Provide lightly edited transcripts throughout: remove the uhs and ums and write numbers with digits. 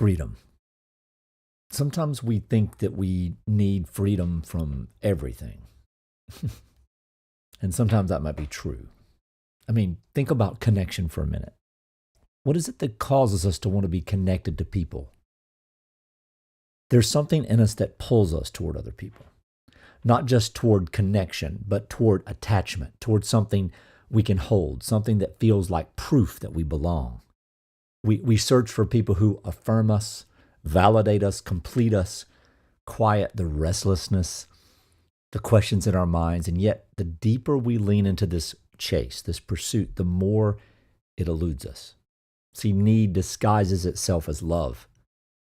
Freedom. Sometimes we think that we need freedom from everything. And sometimes that might be true. I mean, think about connection for a minute. What is it that causes us to want to be connected to people? There's something in us that pulls us toward other people, not just toward connection, but toward attachment, toward something we can hold, something that feels like proof that we belong. We search for people who affirm us, validate us, complete us, quiet the restlessness, the questions in our minds. And yet, the deeper we lean into this chase, this pursuit, the more it eludes us. See, need disguises itself as love,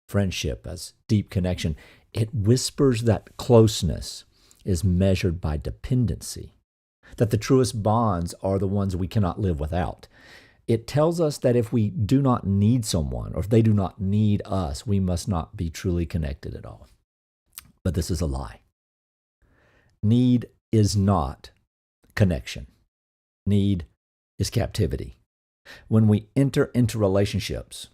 friendship, as deep connection. It whispers that closeness is measured by dependency, that the truest bonds are the ones we cannot live without. It tells us that if we do not need someone, or if they do not need us, we must not be truly connected at all. But this is a lie. Need is not connection. Need is captivity. When we enter into relationships,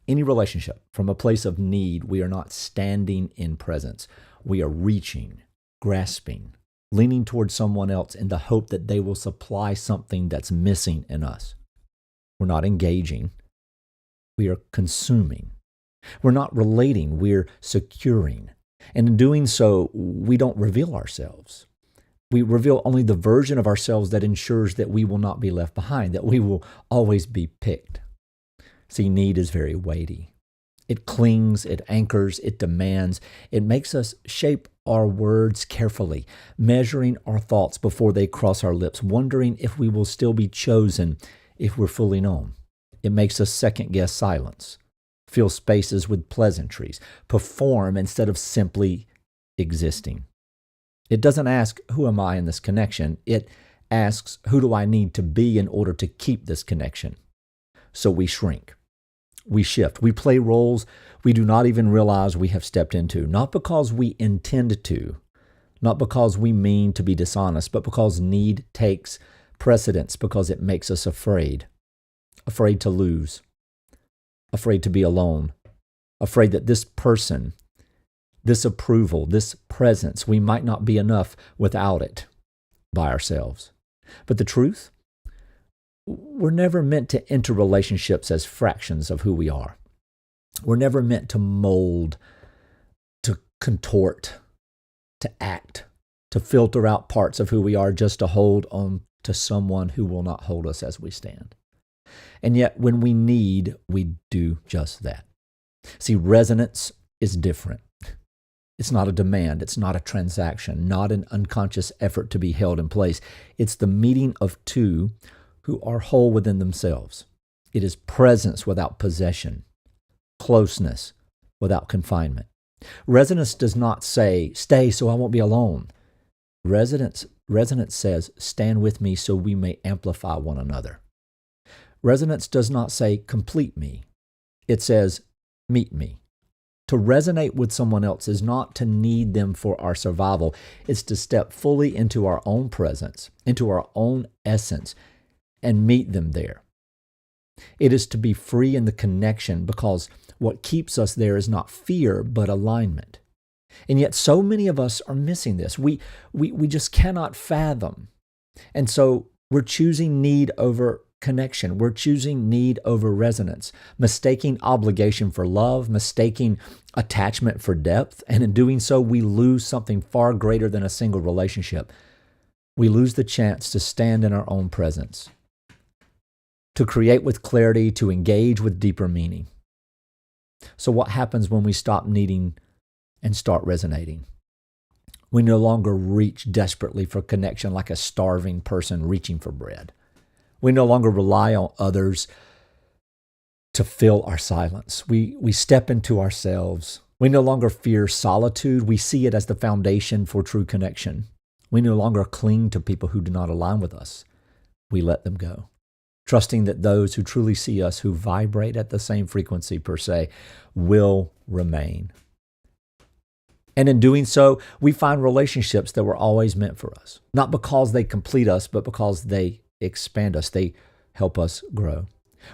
any relationship, from a place of need, we are not standing in presence. We are reaching, grasping, leaning towards someone else in the hope that they will supply something that's missing in us. We're not engaging. We are consuming. We're not relating. We're securing. And in doing so, we don't reveal ourselves. We reveal only the version of ourselves that ensures that we will not be left behind, that we will always be picked. See, need is very weighty. It clings, it anchors, it demands. It makes us shape our words carefully, measuring our thoughts before they cross our lips, wondering if we will still be chosen if we're fully known. It makes us second-guess silence, fill spaces with pleasantries, perform instead of simply existing. It doesn't ask, who am I in this connection? It asks, who do I need to be in order to keep this connection? So we shrink, we shift, we play roles we do not even realize we have stepped into, not because we intend to, not because we mean to be dishonest, but because need takes precedence, because it makes us afraid to lose, afraid to be alone, afraid that this person, this approval, this presence, we might not be enough without it by ourselves. But the truth, we're never meant to enter relationships as fractions of who we are. We're never meant to mold, to contort, to act, to filter out parts of who we are just to hold on to someone who will not hold us as we stand. And yet, when we need, we do just that. See, resonance is different. It's not a demand. It's not a transaction, not an unconscious effort to be held in place. It's the meeting of two who are whole within themselves. It is presence without possession, closeness without confinement. Resonance does not say, stay so I won't be alone. Resonance says, stand with me so we may amplify one another. Resonance does not say, complete me. It says, meet me. To resonate with someone else is not to need them for our survival. It's to step fully into our own presence, into our own essence, and meet them there. It is to be free in the connection, because what keeps us there is not fear, but alignment. And yet so many of us are missing this. We just cannot fathom. And so we're choosing need over connection. We're choosing need over resonance, mistaking obligation for love, mistaking attachment for depth. And in doing so, we lose something far greater than a single relationship. We lose the chance to stand in our own presence, to create with clarity, to engage with deeper meaning. So what happens when we stop needing and start resonating? We no longer reach desperately for connection like a starving person reaching for bread. We no longer rely on others to fill our silence. We step into ourselves. We no longer fear solitude. We see it as the foundation for true connection. We no longer cling to people who do not align with us. We let them go, trusting that those who truly see us, who vibrate at the same frequency per se, will remain. And in doing so, we find relationships that were always meant for us, not because they complete us, but because they expand us. They help us grow.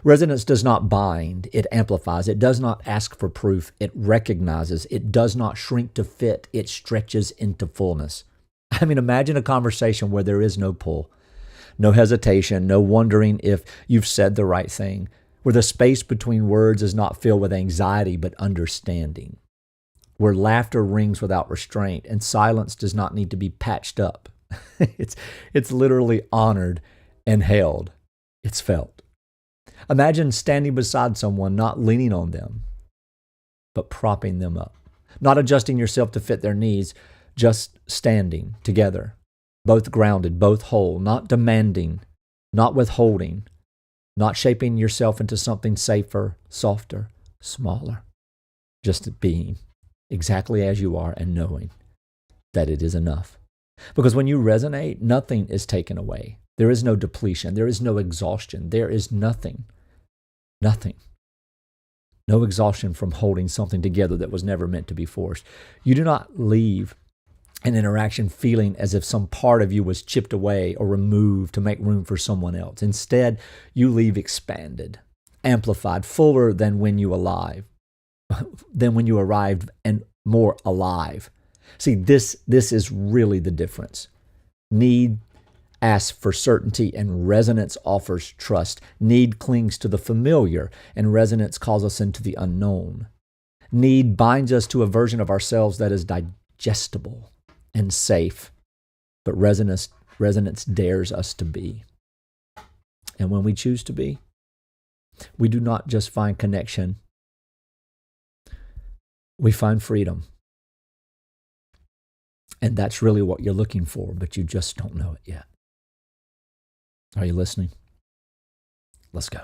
Resonance does not bind, it amplifies. It does not ask for proof, it recognizes. It does not shrink to fit, it stretches into fullness. I mean, imagine a conversation where there is no pull, no hesitation, no wondering if you've said the right thing, where the space between words is not filled with anxiety but understanding, where laughter rings without restraint and silence does not need to be patched up. It's literally honored and held. It's felt. Imagine standing beside someone, not leaning on them, but propping them up, not adjusting yourself to fit their needs, just standing together, both grounded, both whole, not demanding, not withholding, not shaping yourself into something safer, softer, smaller, just being exactly as you are and knowing that it is enough. Because when you resonate, nothing is taken away. There is no depletion. There is no exhaustion. There is nothing. Nothing. No exhaustion from holding something together that was never meant to be forced. You do not leave an interaction feeling as if some part of you was chipped away or removed to make room for someone else. Instead, you leave expanded, amplified, fuller than when you arrived, and more alive. See, this is really the difference. Need asks for certainty, and resonance offers trust. Need clings to the familiar, and resonance calls us into the unknown. Need binds us to a version of ourselves that is digestible and safe, but resonance dares us to be. And when we choose to be, we do not just find connection, we find freedom. And that's really what you're looking for, but you just don't know it yet. Are you listening? Let's go.